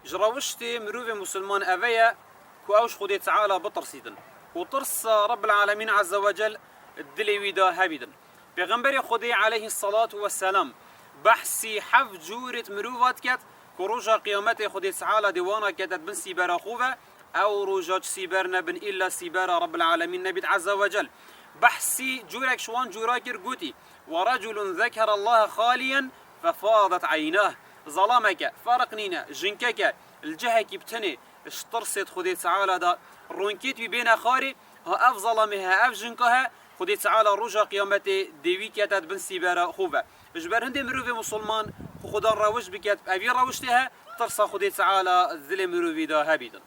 جراوشتي مروف مسلمان أفيا كواوش خدي تعالى بطرسيدن وطرس رب العالمين عز وجل الدلي ويدا هبيدن بيغنبري خدي عليه الصلاة والسلام بحسي حف جورة مروفات كات كروجا قيامته خدي تعالى ديوانا كاتت بن سيبارا خوفا أو روجاج سيبارنا بن إلا سيبارا رب العالمين نبيت عز وجل بحسي جورك شوان جوراكر قوتي ورجل ذكر الله خاليا ففاضت عيناه ظلامك فارقنينا جنكك الجهك بتني اشترست خدي تعالى دا رونكيت بين خاري ها اف ظلمها اف جنكها خدي تعالى رجا قيامتي ديوي كاتت بن سيبارا خوفا اجبر هندي مروفي مسلمان خدا روش بكات ابي روشتها ترسى خدي تعالى الذل مروفي دا هبيدا